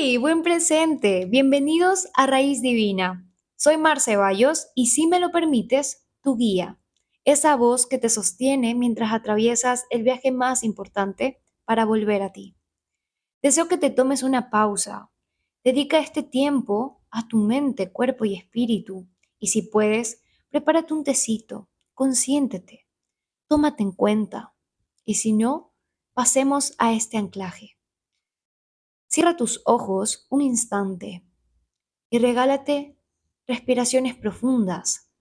¡Hey! Buen presente. Bienvenidos a Raíz Divina. Soy Mar Ceballos y si me lo permites, tu guía. Esa voz que te sostiene mientras atraviesas el viaje más importante para volver a ti. Deseo que te tomes una pausa. Dedica este tiempo a tu mente, cuerpo y espíritu. Y si puedes, prepárate un tecito. Consiéntete. Tómate en cuenta. Y si no, pasemos a este anclaje. Cierra tus ojos un instante y regálate respiraciones profundas.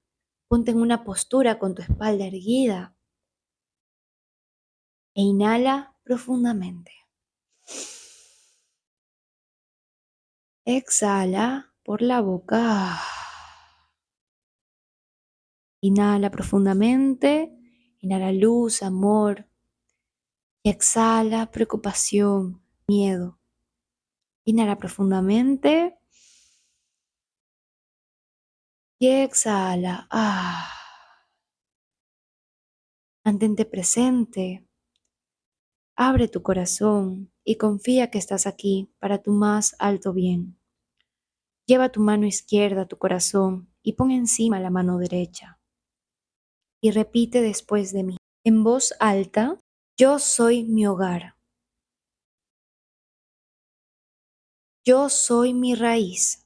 Ponte en una postura con tu espalda erguida e inhala profundamente. Exhala por la boca. Inhala profundamente. Inhala luz, amor. Y exhala preocupación, miedo. Inhala profundamente. Y exhala. Mantente presente. Abre tu corazón y confía que estás aquí para tu más alto bien. Lleva tu mano izquierda a tu corazón y pon encima la mano derecha. Y repite después de mí, en voz alta, yo soy mi hogar. Yo soy mi raíz.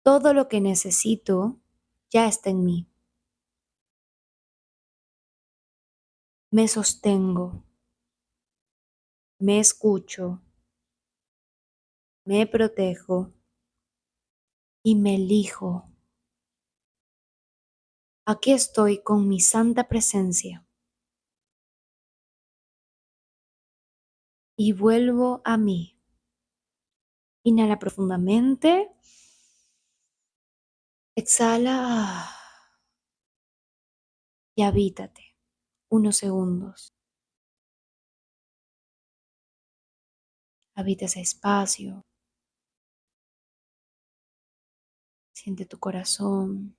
Todo lo que necesito ya está en mí. Me sostengo, me escucho, me protejo y me elijo. Aquí estoy con mi santa presencia y vuelvo a mí. Inhala profundamente. Exhala y habítate unos segundos. Habita ese espacio. Siente tu corazón.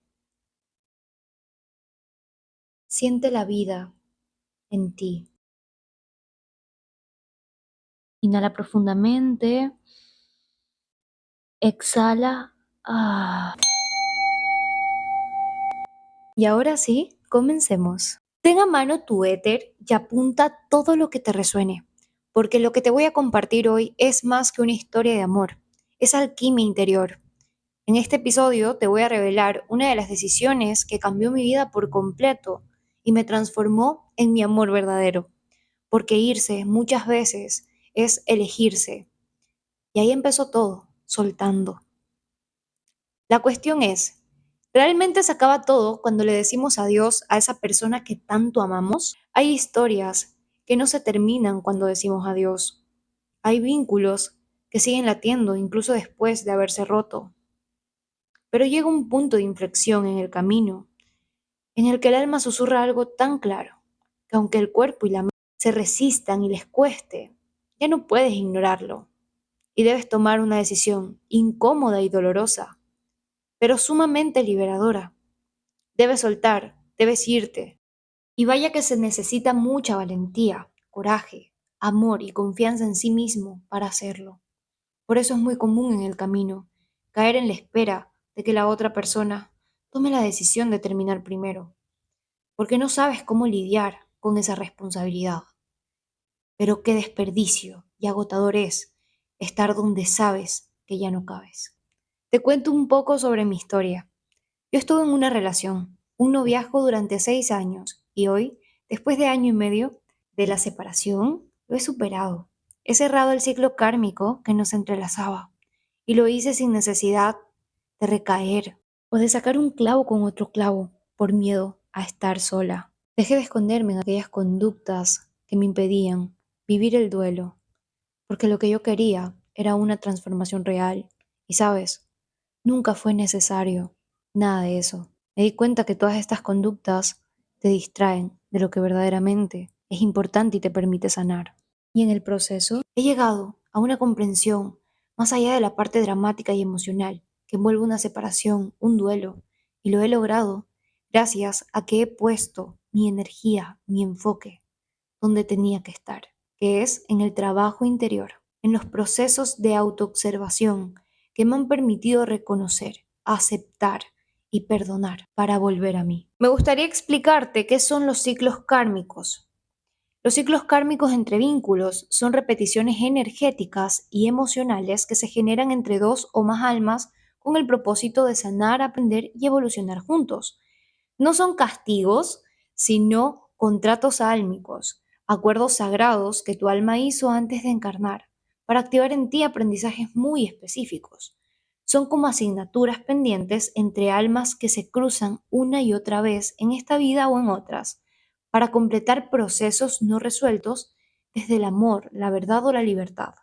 Siente la vida en ti. Inhala profundamente. Exhala. Y ahora sí, comencemos. Ten a mano tu éter y apunta todo lo que te resuene, porque lo que te voy a compartir hoy es más que una historia de amor, es alquimia interior. En este episodio te voy a revelar una de las decisiones que cambió mi vida por completo y me transformó en mi amor verdadero, porque irse muchas veces es elegirse. Y ahí empezó todo, soltando. La cuestión es, ¿realmente se acaba todo cuando le decimos adiós a esa persona que tanto amamos? Hay historias que no se terminan cuando decimos adiós. Hay vínculos que siguen latiendo incluso después de haberse roto. Pero llega un punto de inflexión en el camino, en el que el alma susurra algo tan claro, que aunque el cuerpo y la mente se resistan y les cueste, ya no puedes ignorarlo y debes tomar una decisión incómoda y dolorosa, pero sumamente liberadora. Debes soltar, debes irte. Y vaya que se necesita mucha valentía, coraje, amor y confianza en sí mismo para hacerlo. Por eso es muy común en el camino caer en la espera de que la otra persona tome la decisión de terminar primero, porque no sabes cómo lidiar con esa responsabilidad. Pero qué desperdicio y agotador es estar donde sabes que ya no cabes. Te cuento un poco sobre mi historia. Yo estuve en una relación, un noviazgo durante 6 años y hoy, después de año y medio de la separación, lo he superado. He cerrado el ciclo kármico que nos entrelazaba y lo hice sin necesidad de recaer o de sacar un clavo con otro clavo por miedo a estar sola. Dejé de esconderme en aquellas conductas que me impedían vivir el duelo, porque lo que yo quería era una transformación real. Y sabes, nunca fue necesario nada de eso. Me di cuenta que todas estas conductas te distraen de lo que verdaderamente es importante y te permite sanar. Y en el proceso he llegado a una comprensión más allá de la parte dramática y emocional que envuelve una separación, un duelo, y lo he logrado gracias a que he puesto mi energía, mi enfoque donde tenía que estar, que es en el trabajo interior, en los procesos de autoobservación que me han permitido reconocer, aceptar y perdonar para volver a mí. Me gustaría explicarte qué son los ciclos kármicos. Los ciclos kármicos entre vínculos son repeticiones energéticas y emocionales que se generan entre dos o más almas con el propósito de sanar, aprender y evolucionar juntos. No son castigos, sino contratos álmicos, acuerdos sagrados que tu alma hizo antes de encarnar, para activar en ti aprendizajes muy específicos. Son como asignaturas pendientes entre almas que se cruzan una y otra vez en esta vida o en otras, para completar procesos no resueltos desde el amor, la verdad o la libertad.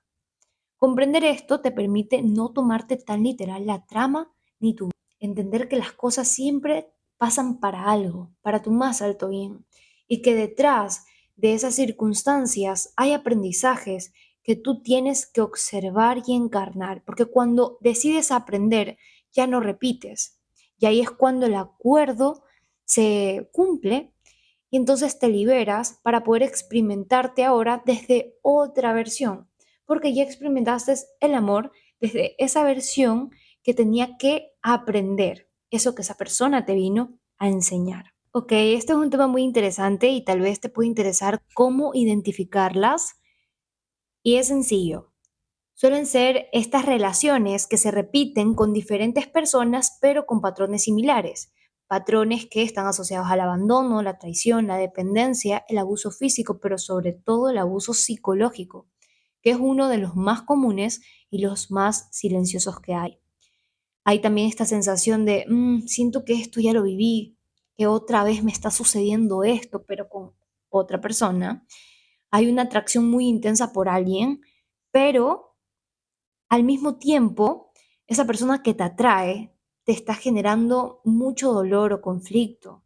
Comprender esto te permite no tomarte tan literal la trama ni tu vida. Entender que las cosas siempre pasan para algo, para tu más alto bien, y que detrás de esas circunstancias hay aprendizajes que tú tienes que observar y encarnar, porque cuando decides aprender ya no repites, y ahí es cuando el acuerdo se cumple y entonces te liberas para poder experimentarte ahora desde otra versión, porque ya experimentaste el amor desde esa versión que tenía que aprender, eso que esa persona te vino a enseñar. Ok, este es un tema muy interesante y tal vez te puede interesar cómo identificarlas y es sencillo. Suelen ser estas relaciones que se repiten con diferentes personas, pero con patrones similares. Patrones que están asociados al abandono, la traición, la dependencia, el abuso físico, pero sobre todo el abuso psicológico, que es uno de los más comunes y los más silenciosos que hay. Hay también esta sensación de, siento que esto ya lo viví, que otra vez me está sucediendo esto, pero con otra persona. Hay una atracción muy intensa por alguien, pero al mismo tiempo, esa persona que te atrae te está generando mucho dolor o conflicto.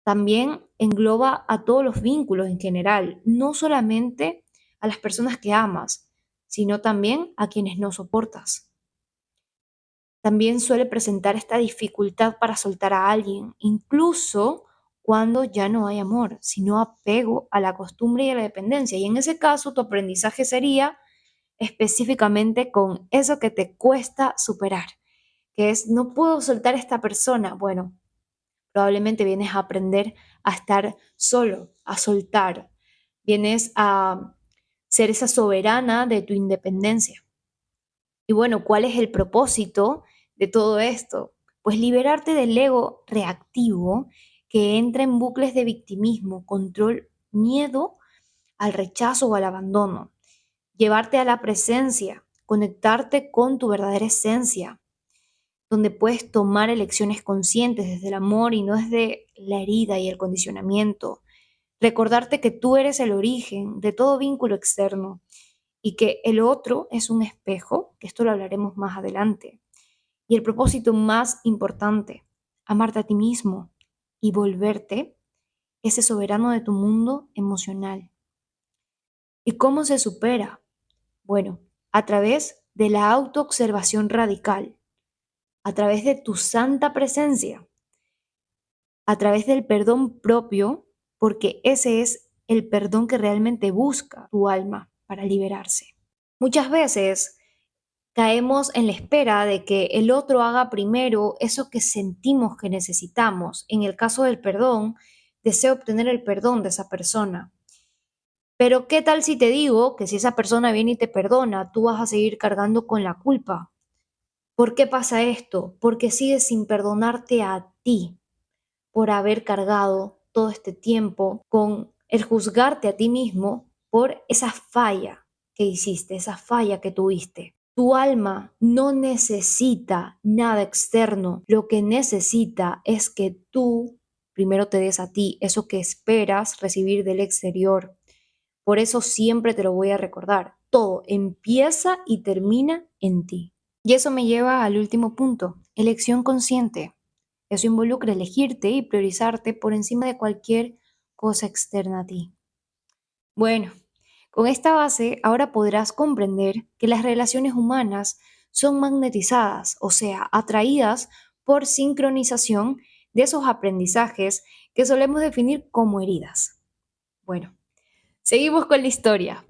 También engloba a todos los vínculos en general, no solamente a las personas que amas, sino también a quienes no soportas. También suele presentar esta dificultad para soltar a alguien, incluso cuando ya no hay amor, sino apego a la costumbre y a la dependencia. Y en ese caso, tu aprendizaje sería específicamente con eso que te cuesta superar, que es no puedo soltar a esta persona. Bueno, probablemente vienes a aprender a estar solo, a soltar, vienes a ser esa soberana de tu independencia. Y bueno, ¿cuál es el propósito de todo esto? Pues liberarte del ego reactivo que entra en bucles de victimismo, control, miedo al rechazo o al abandono, llevarte a la presencia, conectarte con tu verdadera esencia, donde puedes tomar elecciones conscientes desde el amor y no desde la herida y el condicionamiento. Recordarte que tú eres el origen de todo vínculo externo y que el otro es un espejo, que esto lo hablaremos más adelante. Y el propósito más importante, amarte a ti mismo y volverte ese soberano de tu mundo emocional. ¿Y cómo se supera? Bueno, a través de la autoobservación radical, a través de tu santa presencia, a través del perdón propio, porque ese es el perdón que realmente busca tu alma para liberarse. Muchas veces caemos en la espera de que el otro haga primero eso que sentimos que necesitamos. En el caso del perdón, deseo obtener el perdón de esa persona. Pero ¿qué tal si te digo que si esa persona viene y te perdona, tú vas a seguir cargando con la culpa? ¿Por qué pasa esto? Porque sigues sin perdonarte a ti por haber cargado todo este tiempo con el juzgarte a ti mismo por esa falla que hiciste, esa falla que tuviste. Tu alma no necesita nada externo, lo que necesita es que tú primero te des a ti eso que esperas recibir del exterior. Por eso siempre te lo voy a recordar, todo empieza y termina en ti. Y eso me lleva al último punto, elección consciente. Eso involucra elegirte y priorizarte por encima de cualquier cosa externa a ti. Bueno, con esta base ahora podrás comprender que las relaciones humanas son magnetizadas, o sea, atraídas por sincronización de esos aprendizajes que solemos definir como heridas. Bueno, Seguimos con la historia.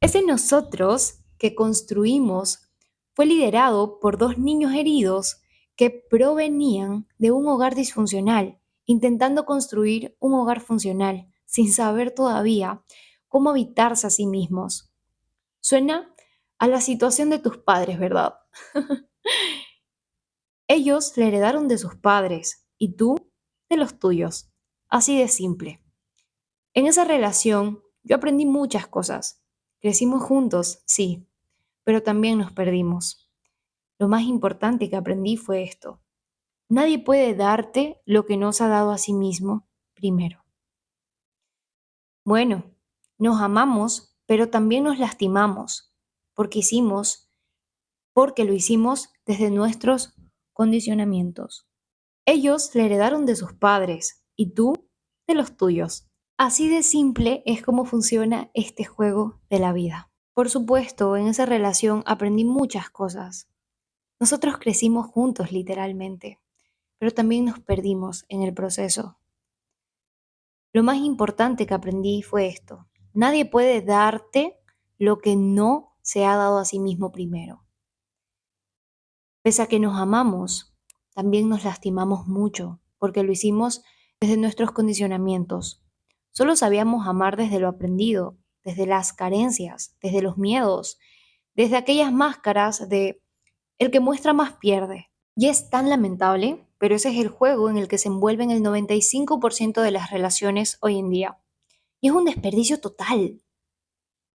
Ese nosotros que construimos fue liderado por dos niños heridos que provenían de un hogar disfuncional, intentando construir un hogar funcional, sin saber todavía cómo habitarse a sí mismos. Suena a la situación de tus padres, ¿verdad? Ellos le heredaron de sus padres y tú de los tuyos. Así de simple. En esa relación yo aprendí muchas cosas. Crecimos juntos, sí, pero también nos perdimos. Lo más importante que aprendí fue esto. Nadie puede darte lo que no se ha dado a sí mismo primero. Bueno, nos amamos, pero también nos lastimamos, porque lo hicimos desde nuestros condicionamientos. Ellos le heredaron de sus padres y tú de los tuyos. Así de simple es como funciona este juego de la vida. Por supuesto, en esa relación aprendí muchas cosas. Nosotros crecimos juntos literalmente, pero también nos perdimos en el proceso. Lo más importante que aprendí fue esto. Nadie puede darte lo que no se ha dado a sí mismo primero. Pese a que nos amamos, también nos lastimamos mucho, porque lo hicimos desde nuestros condicionamientos. Solo sabíamos amar desde lo aprendido, desde las carencias, desde los miedos, desde aquellas máscaras de el que muestra más pierde. Y es tan lamentable, pero ese es el juego en el que se envuelven el 95% de las relaciones hoy en día. Y es un desperdicio total.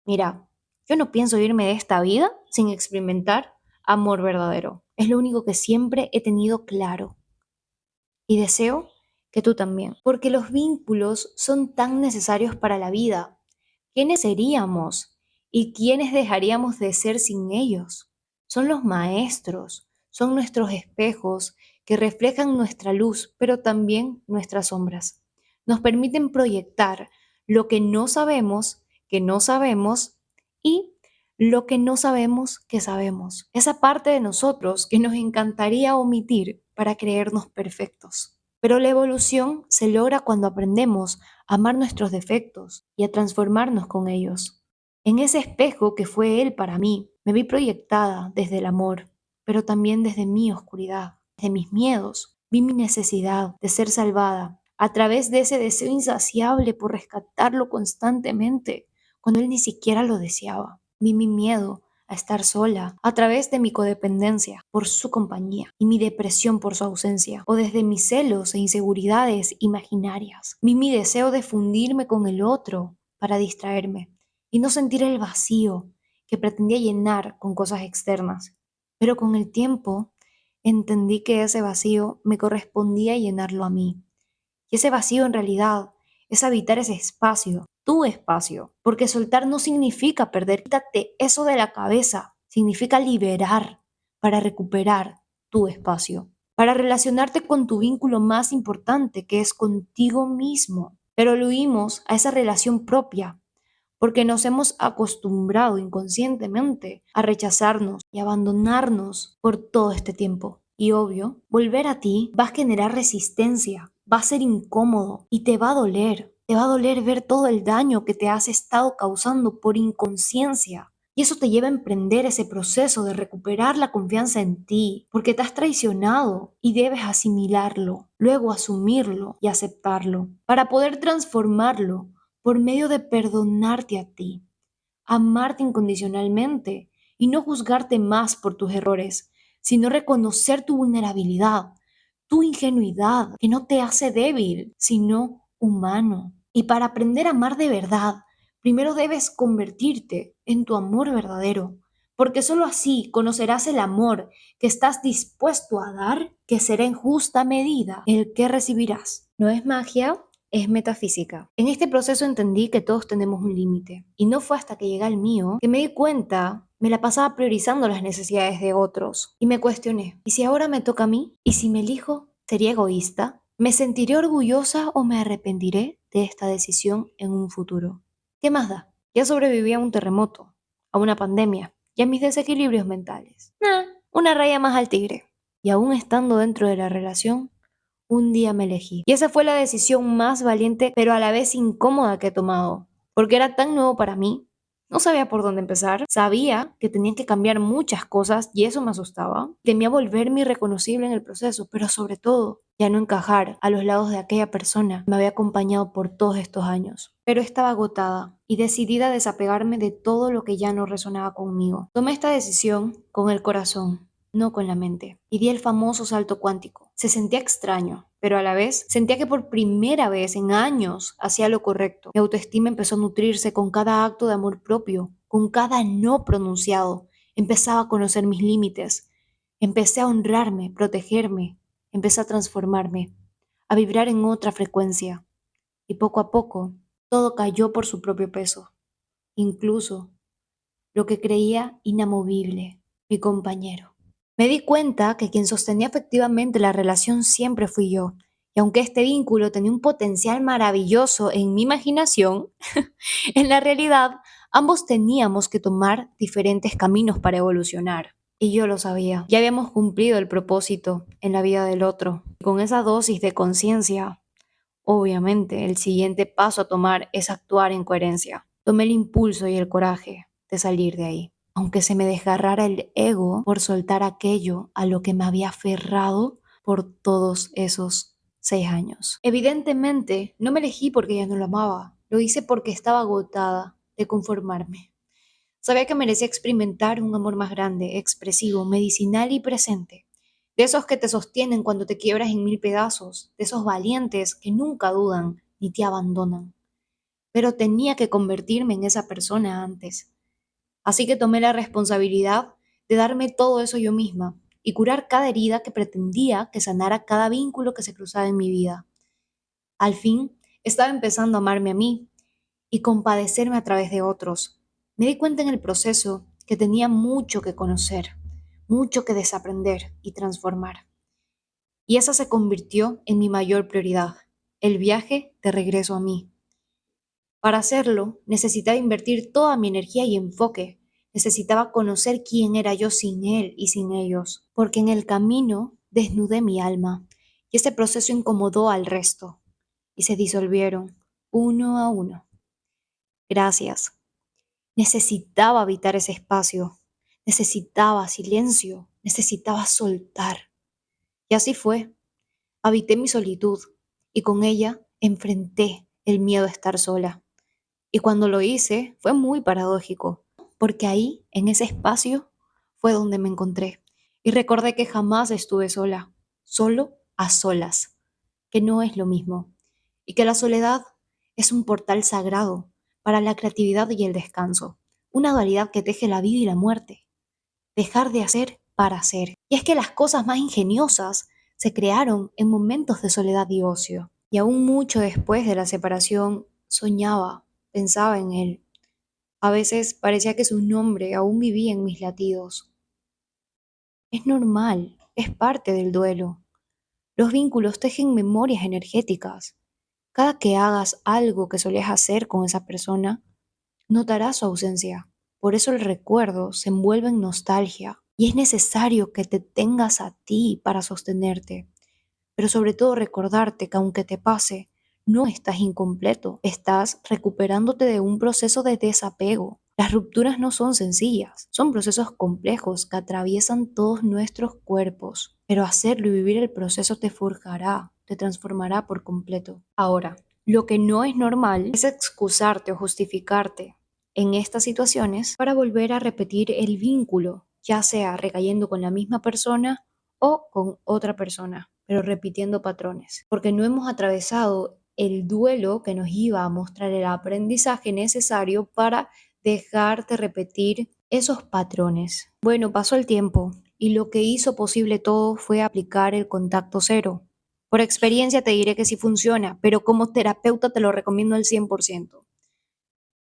Mira, yo no pienso irme de esta vida sin experimentar amor verdadero. Es lo único que siempre he tenido claro. Y deseo que tú también. Porque los vínculos son tan necesarios para la vida. ¿Quiénes seríamos y quiénes dejaríamos de ser sin ellos? Son los maestros, son nuestros espejos que reflejan nuestra luz, pero también nuestras sombras. Nos permiten proyectar lo que no sabemos y lo que no sabemos que sabemos. Esa parte de nosotros que nos encantaría omitir para creernos perfectos. Pero la evolución se logra cuando aprendemos a amar nuestros defectos y a transformarnos con ellos. En ese espejo que fue él para mí, me vi proyectada desde el amor, pero también desde mi oscuridad, de mis miedos. Vi mi necesidad de ser salvada a través de ese deseo insaciable por rescatarlo constantemente, cuando él ni siquiera lo deseaba. Vi mi miedo a estar sola a través de mi codependencia por su compañía y mi depresión por su ausencia, o desde mis celos e inseguridades imaginarias. Vi mi deseo de fundirme con el otro para distraerme y no sentir el vacío que pretendía llenar con cosas externas. Pero con el tiempo entendí que ese vacío me correspondía llenarlo a mí. Y ese vacío en realidad es habitar ese espacio, tu espacio, porque soltar no significa perder, quítate eso de la cabeza, significa liberar para recuperar tu espacio, para relacionarte con tu vínculo más importante, que es contigo mismo. Pero lo huimos a esa relación propia, porque nos hemos acostumbrado inconscientemente a rechazarnos y abandonarnos por todo este tiempo. Y obvio, volver a ti va a generar resistencia, va a ser incómodo y te va a doler. Te va a doler ver todo el daño que te has estado causando por inconsciencia. Y eso te lleva a emprender ese proceso de recuperar la confianza en ti, porque te has traicionado y debes asimilarlo, luego asumirlo y aceptarlo, para poder transformarlo por medio de perdonarte a ti, amarte incondicionalmente y no juzgarte más por tus errores, sino reconocer tu vulnerabilidad, tu ingenuidad, que no te hace débil, sino humano. Y para aprender a amar de verdad, primero debes convertirte en tu amor verdadero, porque sólo así conocerás el amor que estás dispuesto a dar, que será en justa medida el que recibirás. No es magia, es metafísica. En este proceso entendí que todos tenemos un límite, y no fue hasta que llegué al mío que me di cuenta, me la pasaba priorizando las necesidades de otros, y me cuestioné, ¿y si ahora me toca a mí? ¿Y si me elijo? ¿Sería egoísta? ¿Me sentiré orgullosa o me arrepentiré de esta decisión en un futuro? ¿Qué más da? Ya sobreviví a un terremoto, a una pandemia y a mis desequilibrios mentales. Una raya más al tigre. Y aún estando dentro de la relación, un día me elegí. Y esa fue la decisión más valiente, pero a la vez incómoda que he tomado. porque era tan nuevo para mí. No sabía por dónde empezar, sabía que tenía que cambiar muchas cosas y eso me asustaba. Temía volverme irreconocible en el proceso, pero sobre todo, ya no encajar a los lados de aquella persona que me había acompañado por todos estos años. Pero estaba agotada y decidida a desapegarme de todo lo que ya no resonaba conmigo. Tomé esta decisión con el corazón, no con la mente, y di el famoso salto cuántico. Se sentía extraño, pero a la vez sentía que por primera vez en años hacía lo correcto. Mi autoestima empezó a nutrirse con cada acto de amor propio, con cada no pronunciado. Empezaba a conocer mis límites. Empecé a honrarme, protegerme. Empecé a transformarme, a vibrar en otra frecuencia. Y poco a poco, todo cayó por su propio peso. Incluso lo que creía inamovible, mi compañero. Me di cuenta que quien sostenía efectivamente la relación siempre fui yo, y aunque este vínculo tenía un potencial maravilloso en mi imaginación, en la realidad ambos teníamos que tomar diferentes caminos para evolucionar. Y yo lo sabía, ya habíamos cumplido el propósito en la vida del otro. Con esa dosis de conciencia, obviamente el siguiente paso a tomar es actuar en coherencia. Tomé el impulso y el coraje de salir de ahí aunque se me desgarrara el ego por soltar aquello a lo que me había aferrado por todos esos 6 años. Evidentemente, no me elegí porque ya no lo amaba, lo hice porque estaba agotada de conformarme. Sabía que merecía experimentar un amor más grande, expresivo, medicinal y presente. De esos que te sostienen cuando te quiebras en mil pedazos, de esos valientes que nunca dudan ni te abandonan. Pero tenía que convertirme en esa persona antes. Así que tomé la responsabilidad de darme todo eso yo misma y curar cada herida que pretendía que sanara cada vínculo que se cruzaba en mi vida. Al fin, estaba empezando a amarme a mí y compadecerme a través de otros. Me di cuenta en el proceso que tenía mucho que conocer, mucho que desaprender y transformar. Y esa se convirtió en mi mayor prioridad, el viaje de regreso a mí. Para hacerlo, necesitaba invertir toda mi energía y enfoque. Necesitaba conocer quién era yo sin él y sin ellos, porque en el camino desnudé mi alma y ese proceso incomodó al resto y se disolvieron uno a uno. Gracias. Necesitaba habitar ese espacio. Necesitaba silencio. Necesitaba soltar. Y así fue. Habité mi solitud y con ella enfrenté el miedo a estar sola. Y cuando lo hice fue muy paradójico, porque ahí, en ese espacio, fue donde me encontré. Y recordé que jamás estuve sola, solo a solas, que no es lo mismo. Y que la soledad es un portal sagrado para la creatividad y el descanso, una dualidad que teje la vida y la muerte. Dejar de hacer para hacer. Y es que las cosas más ingeniosas se crearon en momentos de soledad y ocio. Y aún mucho después de la separación, soñaba, pensaba en él. A veces parecía que su nombre aún vivía en mis latidos. Es normal, es parte del duelo. Los vínculos tejen memorias energéticas. Cada que hagas algo que solías hacer con esa persona, notarás su ausencia. Por eso el recuerdo se envuelve en nostalgia y es necesario que te tengas a ti para sostenerte, pero sobre todo recordarte que aunque te pase, no estás incompleto, estás recuperándote de un proceso de desapego. Las rupturas no son sencillas, son procesos complejos que atraviesan todos nuestros cuerpos, pero hacerlo y vivir el proceso te forjará, te transformará por completo. Ahora, lo que no es normal es excusarte o justificarte en estas situaciones para volver a repetir el vínculo, ya sea recayendo con la misma persona o con otra persona, pero repitiendo patrones, porque no hemos atravesado el duelo que nos iba a mostrar el aprendizaje necesario para dejar de repetir esos patrones. Bueno, pasó el tiempo y lo que hizo posible todo fue aplicar el contacto cero. Por experiencia te diré que sí funciona, pero como terapeuta te lo recomiendo al 100%.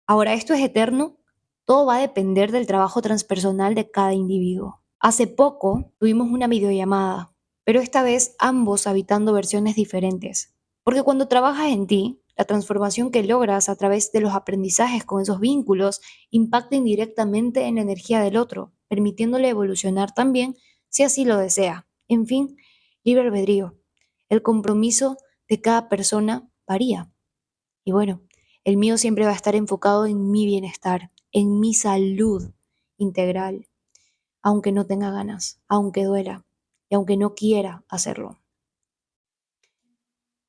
Ahora, esto es eterno, todo va a depender del trabajo transpersonal de cada individuo. Hace poco tuvimos una videollamada, pero esta vez ambos habitando versiones diferentes. Porque cuando trabajas en ti, la transformación que logras a través de los aprendizajes con esos vínculos impacta indirectamente en la energía del otro, permitiéndole evolucionar también si así lo desea. En fin, libre albedrío. El compromiso de cada persona varía. Y bueno, El mío siempre va a estar enfocado en mi bienestar, en mi salud integral, aunque no tenga ganas, aunque duela y aunque no quiera hacerlo.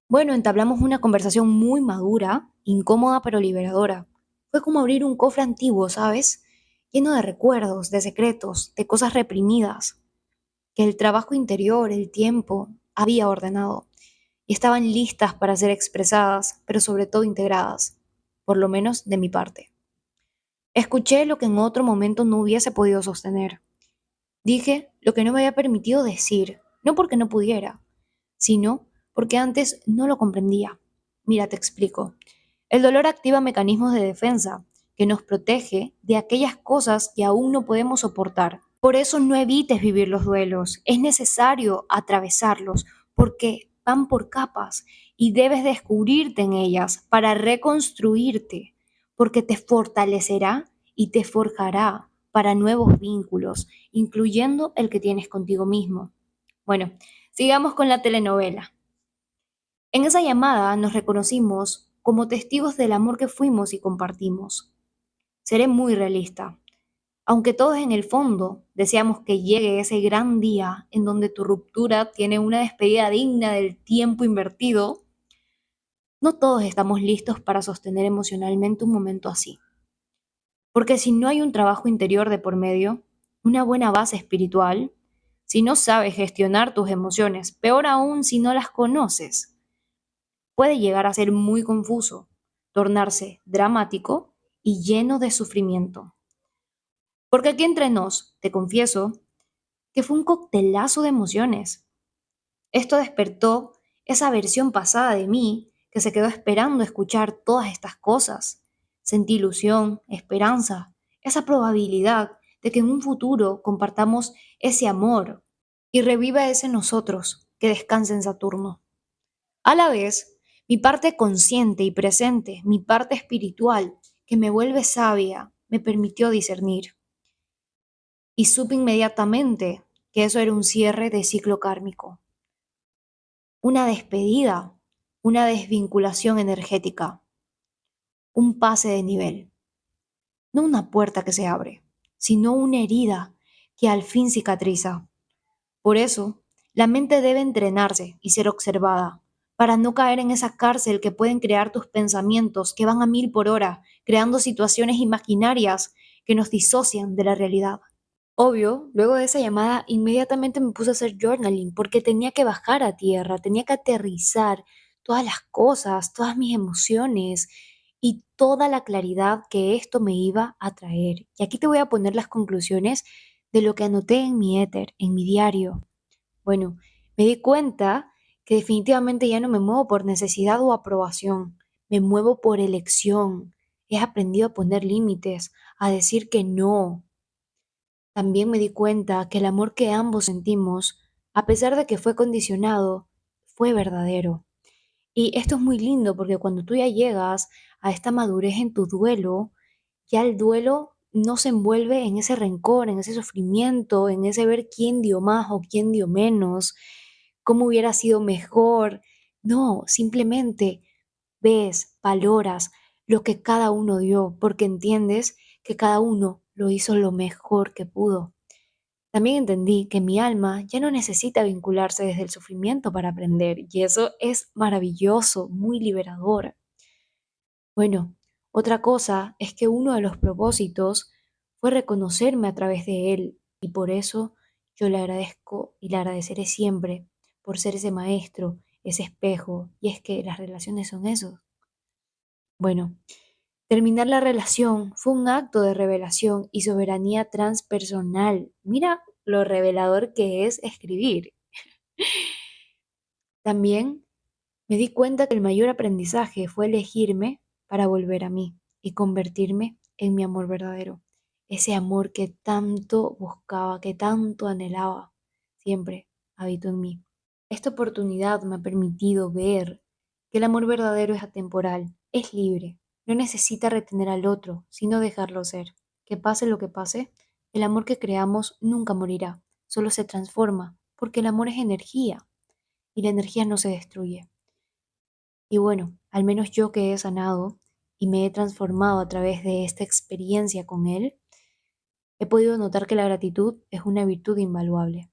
Bueno, entablamos una conversación muy madura, incómoda pero liberadora. Fue como abrir un cofre antiguo, ¿sabes? Lleno de recuerdos, de secretos, de cosas reprimidas, que el trabajo interior, el tiempo, había ordenado y estaban listas para ser expresadas, pero sobre todo integradas, por lo menos de mi parte. Escuché lo que en otro momento no hubiese podido sostener. Dije lo que no me había permitido decir, no porque no pudiera, sino porque antes no lo comprendía. Mira, te explico. El dolor activa mecanismos de defensa que nos protege de aquellas cosas que aún no podemos soportar. Por eso no evites vivir los duelos. Es necesario atravesarlos porque van por capas y debes descubrirte en ellas para reconstruirte, porque te fortalecerá y te forjará para nuevos vínculos, incluyendo el que tienes contigo mismo. Bueno, sigamos con la telenovela. En esa llamada nos reconocimos como testigos del amor que fuimos y compartimos. Seré muy realista. Aunque todos en el fondo deseamos que llegue ese gran día en donde tu ruptura tiene una despedida digna del tiempo invertido, no todos estamos listos para sostener emocionalmente un momento así. Porque si no hay un trabajo interior de por medio, una buena base espiritual, si no sabes gestionar tus emociones, peor aún si no las conoces, puede llegar a ser muy confuso, tornarse dramático y lleno de sufrimiento. Porque aquí entre nos, te confieso, que fue un coctelazo de emociones. Esto despertó esa versión pasada de mí que se quedó esperando escuchar todas estas cosas. Sentí ilusión, esperanza, esa probabilidad de que en un futuro compartamos ese amor y reviva ese nosotros que descansa en Saturno. A la vez, mi parte consciente y presente, mi parte espiritual, que me vuelve sabia, me permitió discernir. Y supe inmediatamente que eso era un cierre de ciclo kármico, una despedida, una desvinculación energética, un pase de nivel, no una puerta que se abre, sino una herida que al fin cicatriza. Por eso, la mente debe entrenarse y ser observada, para no caer en esa cárcel que pueden crear tus pensamientos que van a 1000 por hora, creando situaciones imaginarias que nos disocian de la realidad. Obvio, luego de esa llamada inmediatamente me puse a hacer journaling porque tenía que bajar a tierra, tenía que aterrizar todas las cosas, todas mis emociones y toda la claridad que esto me iba a traer. Y aquí te voy a poner las conclusiones de lo que anoté en mi éter, en mi diario. Bueno, me di cuenta que definitivamente ya no me muevo por necesidad o aprobación, me muevo por elección. He aprendido a poner límites, a decir que no. También me di cuenta que el amor que ambos sentimos, a pesar de que fue condicionado, fue verdadero. Y esto es muy lindo porque cuando tú ya llegas a esta madurez en tu duelo, ya el duelo no se envuelve en ese rencor, en ese sufrimiento, en ese ver quién dio más o quién dio menos, cómo hubiera sido mejor. No, simplemente ves, valoras lo que cada uno dio, porque entiendes que cada uno lo hizo lo mejor que pudo. También entendí que mi alma ya no necesita vincularse desde el sufrimiento para aprender, y eso es maravilloso, muy liberador. Bueno, otra cosa es que uno de los propósitos fue reconocerme a través de él, y por eso yo le agradezco y le agradeceré siempre por ser ese maestro, ese espejo, y es que las relaciones son eso. Bueno, terminar la relación fue un acto de revelación y soberanía transpersonal. Mira lo revelador que es escribir. También me di cuenta que el mayor aprendizaje fue elegirme para volver a mí y convertirme en mi amor verdadero. Ese amor que tanto buscaba, que tanto anhelaba, siempre habitó en mí. Esta oportunidad me ha permitido ver que el amor verdadero es atemporal, es libre, no necesita retener al otro, sino dejarlo ser. Que pase lo que pase, el amor que creamos nunca morirá, solo se transforma, porque el amor es energía y la energía no se destruye. Y bueno, al menos yo que he sanado, y me he transformado a través de esta experiencia con Él, he podido notar que la gratitud es una virtud invaluable.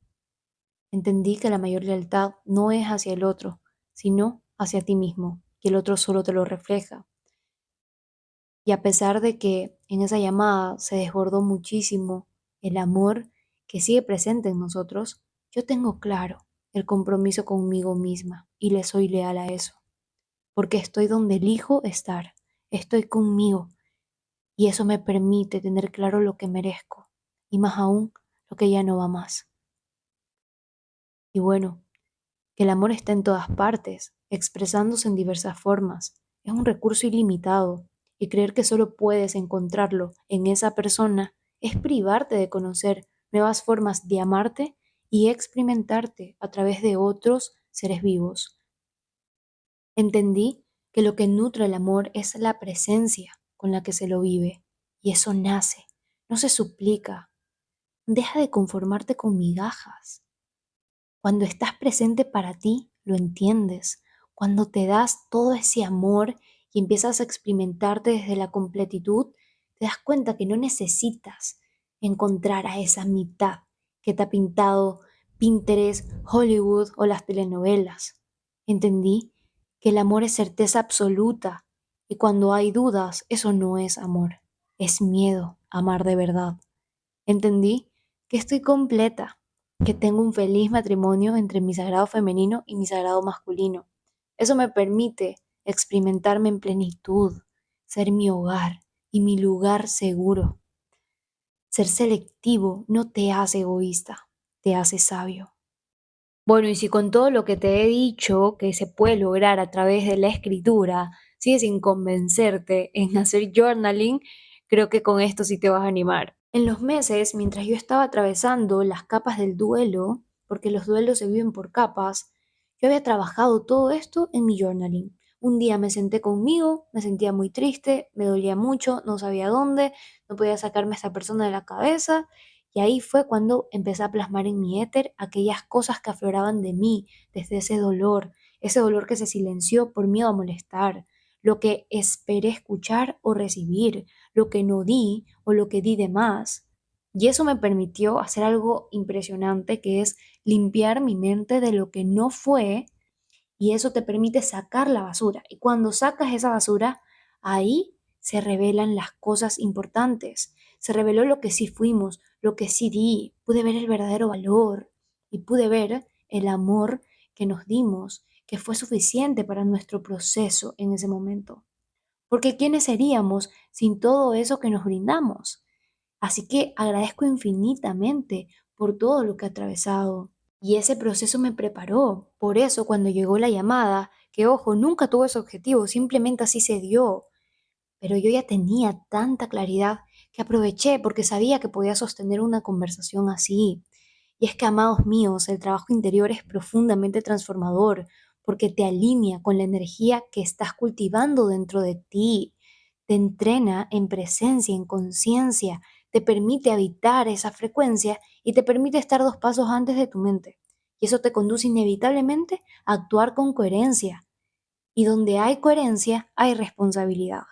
Entendí que la mayor lealtad no es hacia el otro, sino hacia ti mismo, y el otro solo te lo refleja. Y a pesar de que en esa llamada se desbordó muchísimo el amor que sigue presente en nosotros, yo tengo claro el compromiso conmigo misma y le soy leal a eso, porque estoy donde elijo estar, estoy conmigo y eso me permite tener claro lo que merezco y más aún lo que ya no va más. Y bueno, que el amor está en todas partes, expresándose en diversas formas. Es un recurso ilimitado y creer que solo puedes encontrarlo en esa persona es privarte de conocer nuevas formas de amarte y experimentarte a través de otros seres vivos. Entendí que lo que nutre el amor es la presencia con la que se lo vive y eso nace, no se suplica. Deja de conformarte con migajas. Cuando estás presente para ti, lo entiendes. Cuando te das todo ese amor y empiezas a experimentarte desde la completitud, te das cuenta que no necesitas encontrar a esa mitad que te ha pintado Pinterest, Hollywood o las telenovelas. Entendí que el amor es certeza absoluta y cuando hay dudas, eso no es amor, es miedo a amar de verdad. Entendí que estoy completa, que tengo un feliz matrimonio entre mi sagrado femenino y mi sagrado masculino. Eso me permite experimentarme en plenitud, ser mi hogar y mi lugar seguro. Ser selectivo no te hace egoísta, te hace sabio. Bueno, y si con todo lo que te he dicho que se puede lograr a través de la escritura, sigues sin convencerte en hacer journaling, creo que con esto sí te vas a animar. En los meses, mientras yo estaba atravesando las capas del duelo, porque los duelos se viven por capas, yo había trabajado todo esto en mi journaling. Un día me senté conmigo, me sentía muy triste, me dolía mucho, no sabía dónde, no podía sacarme a esta persona de la cabeza y ahí fue cuando empecé a plasmar en mi éter aquellas cosas que afloraban de mí, desde ese dolor que se silenció por miedo a molestar, lo que esperé escuchar o recibir, lo que no di o lo que di de más. Y eso me permitió hacer algo impresionante que es limpiar mi mente de lo que no fue y eso te permite sacar la basura. Y cuando sacas esa basura, ahí se revelan las cosas importantes. Se reveló lo que sí fuimos, lo que sí di. Pude ver el verdadero valor y pude ver el amor que nos dimos, que fue suficiente para nuestro proceso en ese momento. Porque ¿quiénes seríamos sin todo eso que nos brindamos? Así que agradezco infinitamente por todo lo que he atravesado. Y ese proceso me preparó. Por eso cuando llegó la llamada, que ojo, nunca tuve ese objetivo, simplemente así se dio. Pero yo ya tenía tanta claridad que aproveché porque sabía que podía sostener una conversación así. Y es que, amados míos, el trabajo interior es profundamente transformador porque te alinea con la energía que estás cultivando dentro de ti, te entrena en presencia, en conciencia, te permite habitar esa frecuencia y te permite estar dos pasos antes de tu mente. Y eso te conduce inevitablemente a actuar con coherencia. Y donde hay coherencia, hay responsabilidad.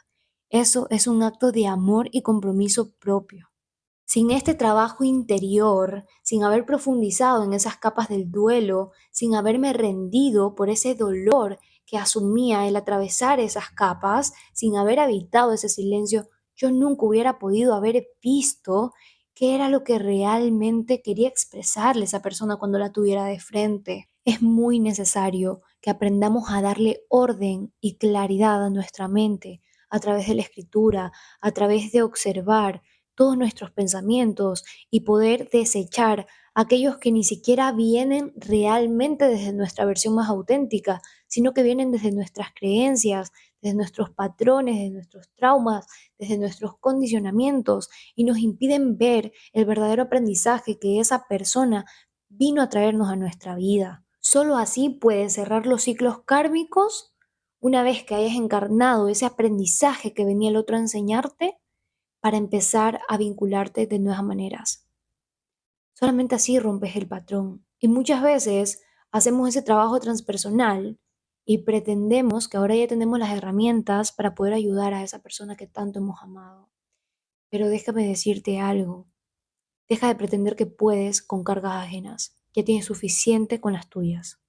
Eso es un acto de amor y compromiso propio. Sin este trabajo interior, sin haber profundizado en esas capas del duelo, sin haberme rendido por ese dolor que asumía el atravesar esas capas, sin haber habitado ese silencio, yo nunca hubiera podido haber visto qué era lo que realmente quería expresarle a esa persona cuando la tuviera de frente. Es muy necesario que aprendamos a darle orden y claridad a nuestra mente a través de la escritura, a través de observar todos nuestros pensamientos y poder desechar aquellos que ni siquiera vienen realmente desde nuestra versión más auténtica, sino que vienen desde nuestras creencias, desde nuestros patrones, desde nuestros traumas, desde nuestros condicionamientos y nos impiden ver el verdadero aprendizaje que esa persona vino a traernos a nuestra vida. Solo así puedes cerrar los ciclos kármicos una vez que hayas encarnado ese aprendizaje que venía el otro a enseñarte para empezar a vincularte de nuevas maneras. Solamente así rompes el patrón. Y muchas veces hacemos ese trabajo transpersonal y pretendemos que ahora ya tenemos las herramientas para poder ayudar a esa persona que tanto hemos amado. Pero déjame decirte algo, deja de pretender que puedes con cargas ajenas, ya tienes suficiente con las tuyas.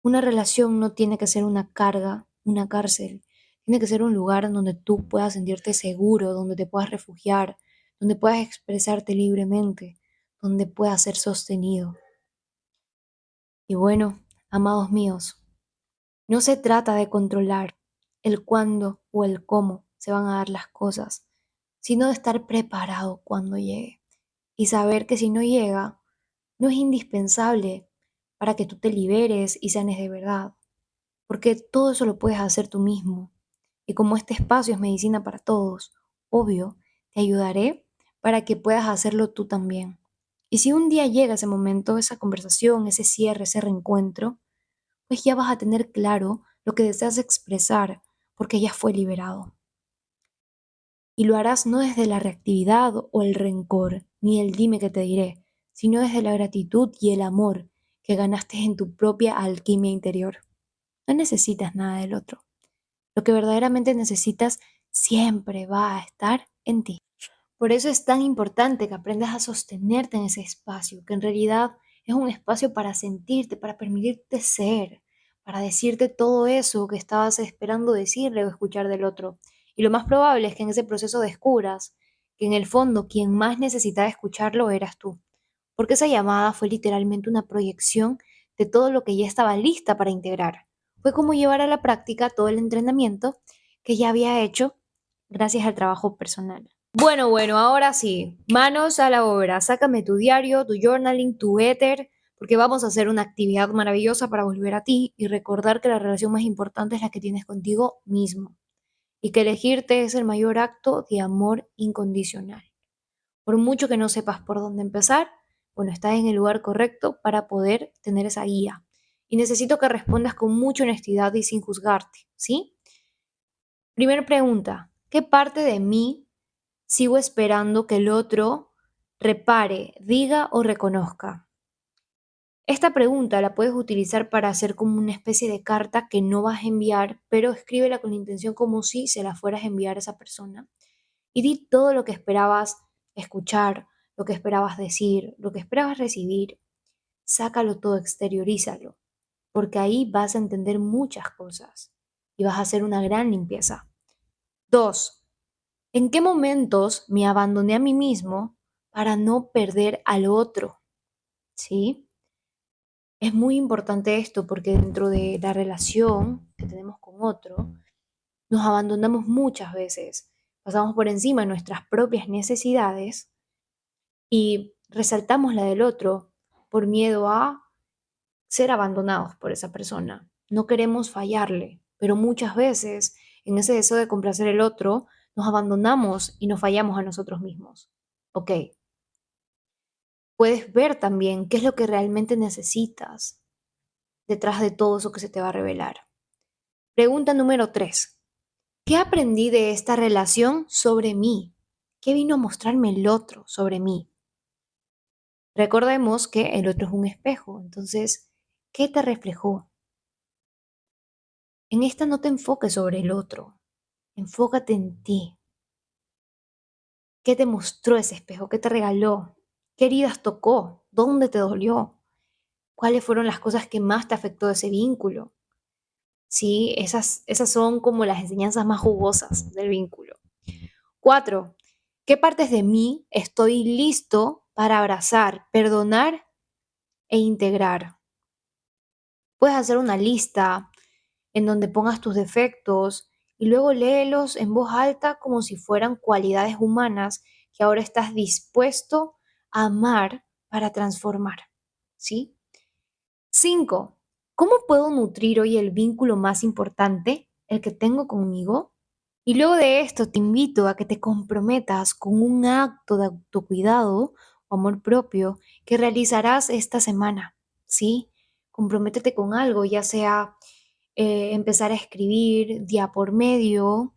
Una relación no tiene que ser una carga, una cárcel, tiene que ser un lugar donde tú puedas sentirte seguro, donde te puedas refugiar, donde puedas expresarte libremente, donde puedas ser sostenido. Y bueno, amados míos, no se trata de controlar el cuándo o el cómo se van a dar las cosas, sino de estar preparado cuando llegue y saber que si no llega, no es indispensable para que tú te liberes y sanes de verdad, porque todo eso lo puedes hacer tú mismo. Y como este espacio es medicina para todos, obvio, te ayudaré para que puedas hacerlo tú también. Y si un día llega ese momento, esa conversación, ese cierre, ese reencuentro, pues ya vas a tener claro lo que deseas expresar, porque ya fue liberado. Y lo harás no desde la reactividad o el rencor, ni el dime que te diré, sino desde la gratitud y el amor que ganaste en tu propia alquimia interior. No necesitas nada del otro. Lo que verdaderamente necesitas siempre va a estar en ti. Por eso es tan importante que aprendas a sostenerte en ese espacio, que en realidad es un espacio para sentirte, para permitirte ser, para decirte todo eso que estabas esperando decirle o escuchar del otro. Y lo más probable es que en ese proceso descubras que en el fondo quien más necesitaba escucharlo eras tú, porque esa llamada fue literalmente una proyección de todo lo que ya estaba lista para integrar. Fue como llevar a la práctica todo el entrenamiento que ya había hecho gracias al trabajo personal. Bueno, ahora sí, manos a la obra, sácame tu diario, tu journaling, tu éter, porque vamos a hacer una actividad maravillosa para volver a ti y recordar que la relación más importante es la que tienes contigo mismo y que elegirte es el mayor acto de amor incondicional. Por mucho que no sepas por dónde empezar, bueno, estás en el lugar correcto para poder tener esa guía. Y necesito que respondas con mucha honestidad y sin juzgarte, ¿sí? Primera pregunta, ¿qué parte de mí sigo esperando que el otro repare, diga o reconozca? Esta pregunta la puedes utilizar para hacer como una especie de carta que no vas a enviar, pero escríbela con la intención como si se la fueras a enviar a esa persona. Y di todo lo que esperabas escuchar, lo que esperabas decir, lo que esperabas recibir. Sácalo todo, exteriorízalo, porque ahí vas a entender muchas cosas y vas a hacer una gran limpieza. 2. ¿En qué momentos me abandoné a mí mismo para no perder al otro? ¿Sí? Es muy importante esto porque dentro de la relación que tenemos con otro, nos abandonamos muchas veces. Pasamos por encima de nuestras propias necesidades y resaltamos la del otro por miedo a ser abandonados por esa persona. No queremos fallarle, pero muchas veces en ese deseo de complacer al otro, nos abandonamos y nos fallamos a nosotros mismos. Ok, puedes ver también qué es lo que realmente necesitas detrás de todo eso que se te va a revelar. Pregunta número 3. ¿Qué aprendí de esta relación sobre mí? ¿Qué vino a mostrarme el otro sobre mí? Recordemos que el otro es un espejo, entonces, ¿qué te reflejó? En esta no te enfoques sobre el otro, enfócate en ti. ¿Qué te mostró ese espejo? ¿Qué te regaló? ¿Qué heridas tocó? ¿Dónde te dolió? ¿Cuáles fueron las cosas que más te afectó de ese vínculo? Sí, esas son como las enseñanzas más jugosas del vínculo. 4. ¿Qué partes de mí estoy listo para abrazar, perdonar e integrar? Puedes hacer una lista en donde pongas tus defectos y luego léelos en voz alta como si fueran cualidades humanas que ahora estás dispuesto a amar para transformar. ¿Sí? 5. ¿Cómo puedo nutrir hoy el vínculo más importante, el que tengo conmigo? Y luego de esto te invito a que te comprometas con un acto de autocuidado o amor propio que realizarás esta semana, ¿sí? Comprométete con algo, ya sea empezar a escribir día por medio,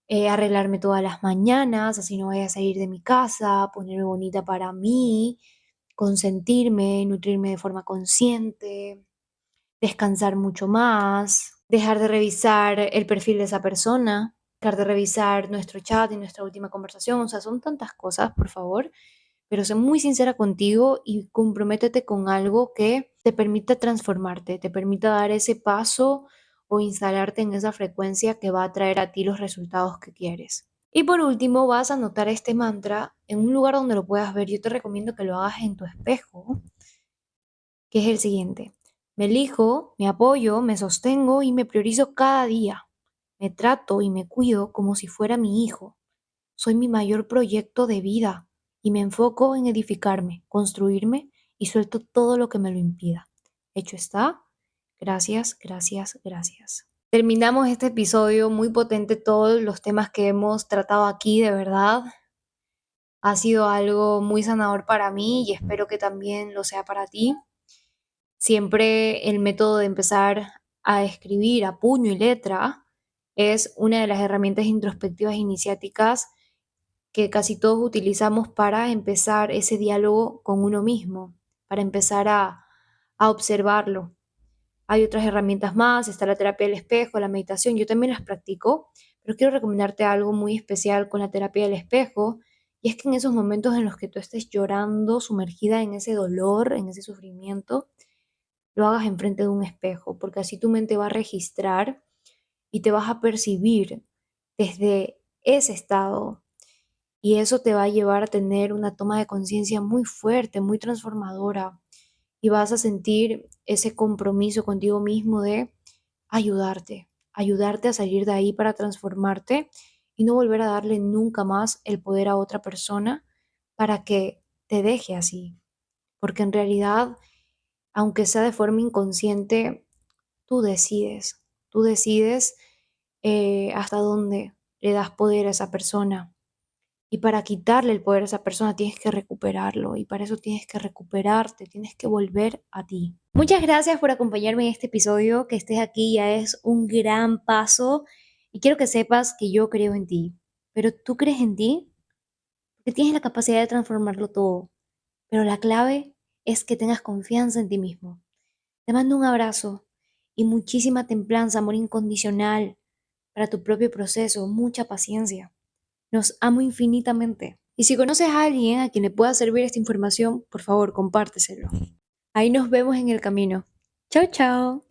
arreglarme todas las mañanas, así no voy a salir de mi casa, ponerme bonita para mí, consentirme, nutrirme de forma consciente, descansar mucho más, dejar de revisar el perfil de esa persona, dejar de revisar nuestro chat y nuestra última conversación. O sea, son tantas cosas, por favor. Pero sé muy sincera contigo y comprométete con algo que te permita transformarte, te permita dar ese paso o instalarte en esa frecuencia que va a traer a ti los resultados que quieres. Y por último, vas a anotar este mantra en un lugar donde lo puedas ver. Yo te recomiendo que lo hagas en tu espejo, que es el siguiente. Me elijo, me apoyo, me sostengo y me priorizo cada día. Me trato y me cuido como si fuera mi hijo. Soy mi mayor proyecto de vida y me enfoco en edificarme, construirme y suelto todo lo que me lo impida. Hecho está. Gracias, gracias, gracias. Terminamos este episodio muy potente, todos los temas que hemos tratado aquí, de verdad. Ha sido algo muy sanador para mí y espero que también lo sea para ti. Siempre el método de empezar a escribir a puño y letra es una de las herramientas introspectivas iniciáticas que casi todos utilizamos para empezar ese diálogo con uno mismo, para empezar a observarlo. Hay otras herramientas más, está la terapia del espejo, la meditación, yo también las practico, pero quiero recomendarte algo muy especial con la terapia del espejo, y es que en esos momentos en los que tú estés llorando, sumergida en ese dolor, en ese sufrimiento, lo hagas enfrente de un espejo, porque así tu mente va a registrar y te vas a percibir desde ese estado y eso te va a llevar a tener una toma de conciencia muy fuerte, muy transformadora y vas a sentir ese compromiso contigo mismo de ayudarte a salir de ahí para transformarte y no volver a darle nunca más el poder a otra persona para que te deje así. Porque en realidad, aunque sea de forma inconsciente, tú decides hasta dónde le das poder a esa persona. Y para quitarle el poder a esa persona tienes que recuperarlo y para eso tienes que recuperarte, tienes que volver a ti. Muchas gracias por acompañarme en este episodio, que estés aquí ya es un gran paso y quiero que sepas que yo creo en ti, pero tú crees en ti porque tienes la capacidad de transformarlo todo, pero la clave es que tengas confianza en ti mismo. Te mando un abrazo y muchísima templanza, amor incondicional para tu propio proceso, mucha paciencia. Los amo infinitamente. Y si conoces a alguien a quien le pueda servir esta información, por favor, compárteselo. Ahí nos vemos en el camino. Chao, chao.